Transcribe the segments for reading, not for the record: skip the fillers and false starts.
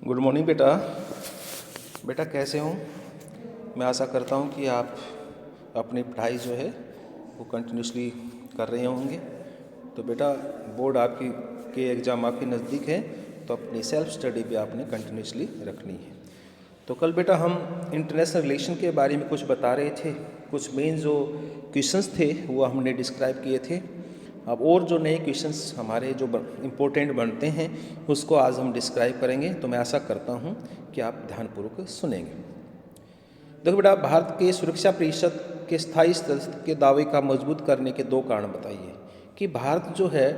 Good morning बेटा। बेटा कैसे हो? मैं आशा करता हूँ कि आप अपनी पढ़ाई जो है वो कंटिन्यूसली कर रहे होंगे। तो बेटा बोर्ड आपकी के एग्ज़ाम आपके नज़दीक है, तो अपनी सेल्फ स्टडी भी आपने कंटिन्यूसली रखनी है। तो कल बेटा हम इंटरनेशनल रिलेशन के बारे में कुछ बता रहे थे, कुछ मेन जो क्वेश्चंस थे वो हमने डिस्क्राइब किए थे। अब और जो नए क्वेश्चंस हमारे जो इम्पोर्टेंट बनते हैं उसको आज हम डिस्क्राइब करेंगे। तो मैं आशा करता हूँ कि आप ध्यानपूर्वक सुनेंगे। देखो बेटा, भारत के सुरक्षा परिषद के स्थायी सदस्य के दावे का मजबूत करने के दो कारण बताइए कि भारत जो है,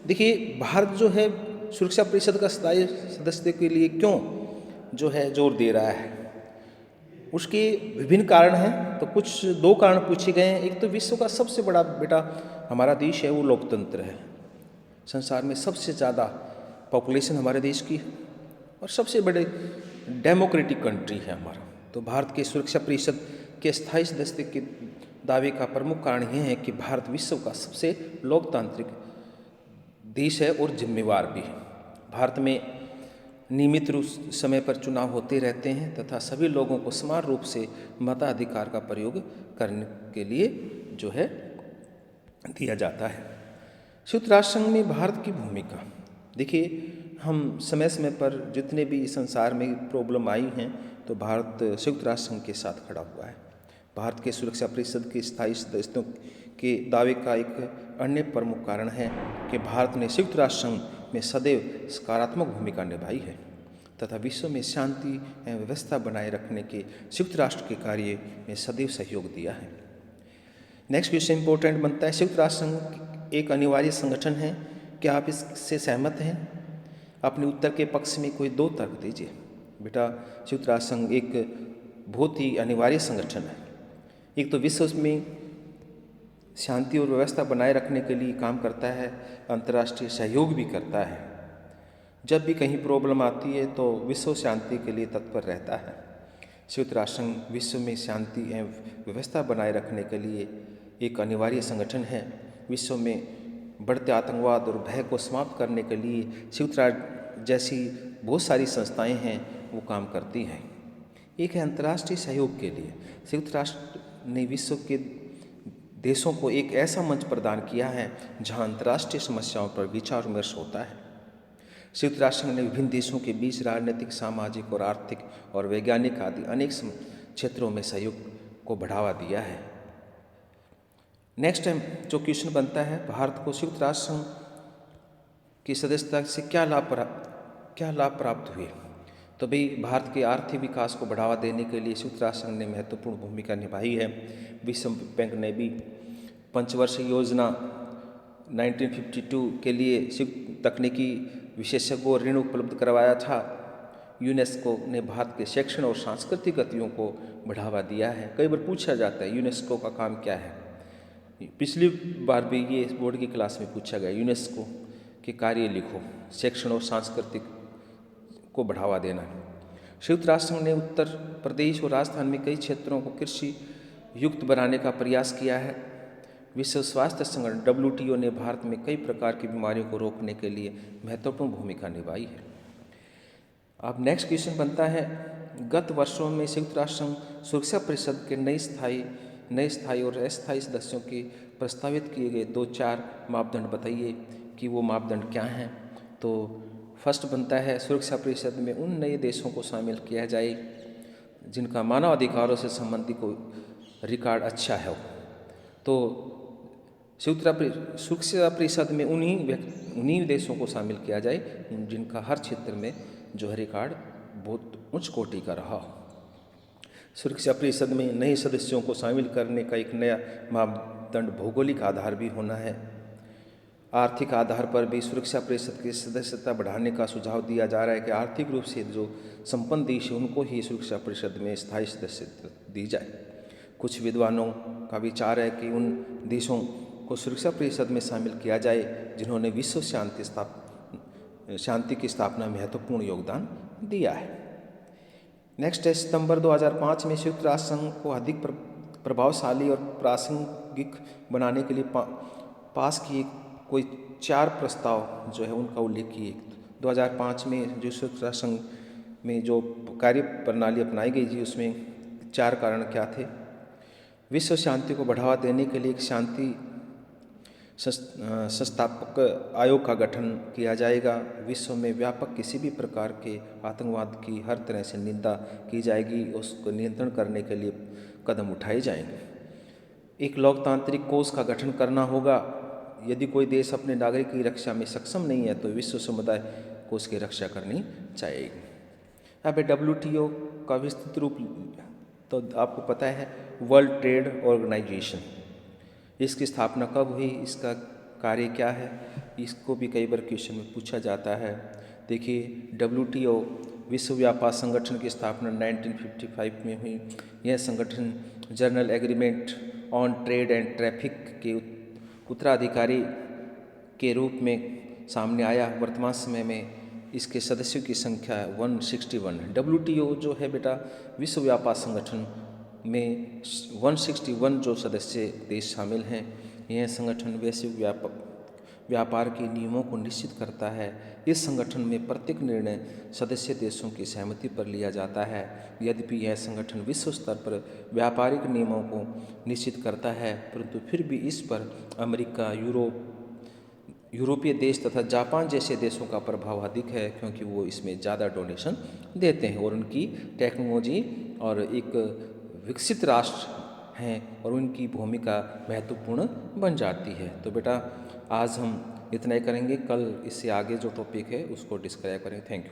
देखिए भारत जो है सुरक्षा परिषद का स्थायी सदस्य के लिए क्यों जो है जोर दे रहा है, उसके विभिन्न कारण हैं। तो कुछ दो कारण पूछे गए हैं। एक तो विश्व का सबसे बड़ा बेटा हमारा देश है वो लोकतंत्र है, संसार में सबसे ज़्यादा पॉपुलेशन हमारे देश की है और सबसे बड़े डेमोक्रेटिक कंट्री है हमारा। तो भारत के सुरक्षा परिषद के स्थायी सदस्य के दावे का प्रमुख कारण यह है कि भारत विश्व का सबसे लोकतांत्रिक देश है और जिम्मेवार भी है। भारत में नियमित रूप समय पर चुनाव होते रहते हैं तथा सभी लोगों को समान रूप से मताधिकार का प्रयोग करने के लिए जो है दिया जाता है। संयुक्त राष्ट्र संघ में भारत की भूमिका, देखिए हम समय समय पर जितने भी संसार में प्रॉब्लम आई हैं तो भारत संयुक्त राष्ट्र संघ के साथ खड़ा हुआ है। भारत के सुरक्षा परिषद के स्थायी सदस्यों के दावे का एक अन्य प्रमुख कारण है कि भारत ने संयुक्त राष्ट्र संघ में सदैव सकारात्मक भूमिका निभाई है तथा विश्व में शांति एवं व्यवस्था बनाए रखने के संयुक्त राष्ट्र के कार्य में सदैव सहयोग दिया है। नेक्स्ट क्वेश्चन इंपॉर्टेंट बनता है, संयुक्त राष्ट्र संघ एक अनिवार्य संगठन है, क्या आप इससे सहमत हैं? अपने उत्तर के पक्ष में कोई दो तर्क दीजिए। बेटा संयुक्त राष्ट्र संघ एक बहुत ही अनिवार्य संगठन है। एक तो विश्व में शांति और व्यवस्था बनाए रखने के लिए काम करता है, अंतर्राष्ट्रीय सहयोग भी करता है। जब भी कहीं प्रॉब्लम आती है तो विश्व शांति के लिए तत्पर रहता है। संयुक्त राष्ट्र संघ विश्व में शांति एवं व्यवस्था बनाए रखने के लिए एक अनिवार्य संगठन है। विश्व में बढ़ते आतंकवाद और भय को समाप्त करने के लिए संयुक्त राष्ट्र जैसी बहुत सारी संस्थाएं हैं वो काम करती हैं। एक है अंतर्राष्ट्रीय सहयोग के लिए, संयुक्त राष्ट्र ने विश्व के देशों को एक ऐसा मंच प्रदान किया है जहां अंतर्राष्ट्रीय समस्याओं पर विचार विमर्श होता है। संयुक्त राष्ट्र संघ ने विभिन्न देशों के बीच राजनीतिक, सामाजिक और आर्थिक और वैज्ञानिक आदि अनेक क्षेत्रों में सहयोग को बढ़ावा दिया है। नेक्स्ट टाइम जो क्वेश्चन बनता है, भारत को संयुक्त राष्ट्र संघ की सदस्यता से क्या लाभ प्राप्त हुए? तो भाई भारत के आर्थिक विकास को बढ़ावा देने के लिए संयुक्त राष्ट्र संघ ने महत्वपूर्ण भूमिका निभाई है। विश्व बैंक ने भी पंचवर्षीय योजना 1952 के लिए तकनीकी विशेषज्ञों और ऋण उपलब्ध करवाया था। यूनेस्को ने भारत के शैक्षणिक और सांस्कृतिक गतिविधियों को बढ़ावा दिया है। कई बार पूछा जाता है यूनेस्को का काम क्या है, पिछली बार भी ये बोर्ड की क्लास में पूछा गया, यूनेस्को के कार्य लिखो, शैक्षणिक और सांस्कृतिक को बढ़ावा देना। संयुक्त राष्ट्र संघ ने उत्तर प्रदेश और राजस्थान में कई क्षेत्रों को कृषि युक्त बनाने का प्रयास किया है। विश्व स्वास्थ्य संगठन WTO ने भारत में कई प्रकार की बीमारियों को रोकने के लिए महत्वपूर्ण भूमिका निभाई है। अब नेक्स्ट क्वेश्चन बनता है, गत वर्षों में संयुक्त राष्ट्र संघ सुरक्षा परिषद के नए स्थायी और अस्थायी सदस्यों के प्रस्तावित किए गए 2-4 मापदंड बताइए कि वो मापदंड क्या हैं। तो फर्स्ट बनता है, सुरक्षा परिषद में उन नए देशों को शामिल किया जाए जिनका मानव अधिकारों से संबंधित कोई रिकॉर्ड अच्छा है। तो सुरक्षा परिषद में उन्हीं देशों को शामिल किया जाए जिनका हर क्षेत्र में जो है रिकॉर्ड बहुत उच्च कोटि का रहा हो। सुरक्षा परिषद में नए सदस्यों को शामिल करने का एक नया मापदंड भौगोलिक आधार भी होना है। आर्थिक आधार पर भी सुरक्षा परिषद की सदस्यता बढ़ाने का सुझाव दिया जा रहा है कि आर्थिक रूप से जो संपन्न देश है उनको ही सुरक्षा परिषद में स्थायी सदस्यता दी जाए। कुछ विद्वानों का विचार है कि उन देशों को सुरक्षा परिषद में शामिल किया जाए जिन्होंने विश्व शांति की स्थापना में महत्वपूर्ण योगदान दिया है। नेक्स्ट है, सितंबर 2005 में संयुक्त राष्ट्र संघ को अधिक प्रभावशाली और प्रासंगिक बनाने के लिए पास की कोई 4 प्रस्ताव जो है उनका उल्लेख किए। 2005 में जो संयुक्त राष्ट्र संघ में जो कार्य प्रणाली अपनाई गई थी उसमें 4 कारण क्या थे। विश्व शांति को बढ़ावा देने के लिए एक शांति संस्थापक आयोग का गठन किया जाएगा। विश्व में व्यापक किसी भी प्रकार के आतंकवाद की हर तरह से निंदा की जाएगी, उसको नियंत्रण करने के लिए कदम उठाए जाएंगे। एक लोकतांत्रिक कोष का गठन करना होगा। यदि कोई देश अपने नागरिक की रक्षा में सक्षम नहीं है तो विश्व समुदाय को उसकी रक्षा करनी चाहिए। यहाँ पे WTO का विस्तृत रूप तो आपको पता है, वर्ल्ड ट्रेड ऑर्गेनाइजेशन। इसकी स्थापना कब हुई, इसका कार्य क्या है, इसको भी कई बार क्वेश्चन में पूछा जाता है। देखिए, WTO विश्व व्यापार संगठन की स्थापना 1955 में हुई। यह संगठन general agreement on trade and traffic के उत्तराधिकारी के रूप में सामने आया। वर्तमान समय में इसके सदस्यों की संख्या 161 है। WTO जो है बेटा, विश्व व्यापार संगठन में 161 जो सदस्य देश शामिल हैं। यह संगठन वैश्विक व्यापार के नियमों को निश्चित करता है। इस संगठन में प्रत्येक निर्णय सदस्य देशों की सहमति पर लिया जाता है। यद्यपि यह संगठन विश्व स्तर पर व्यापारिक नियमों को निश्चित करता है, परंतु फिर भी इस पर अमेरिका, यूरोपीय देश तथा जापान जैसे देशों का प्रभाव अधिक है, क्योंकि वो इसमें ज़्यादा डोनेशन देते हैं और उनकी टेक्नोलॉजी और एक विकसित राष्ट्र हैं और उनकी भूमिका महत्वपूर्ण बन जाती है। तो बेटा आज हम इतना ही करेंगे, कल इससे आगे जो टॉपिक है उसको डिस्क्राइब करेंगे। Thank you.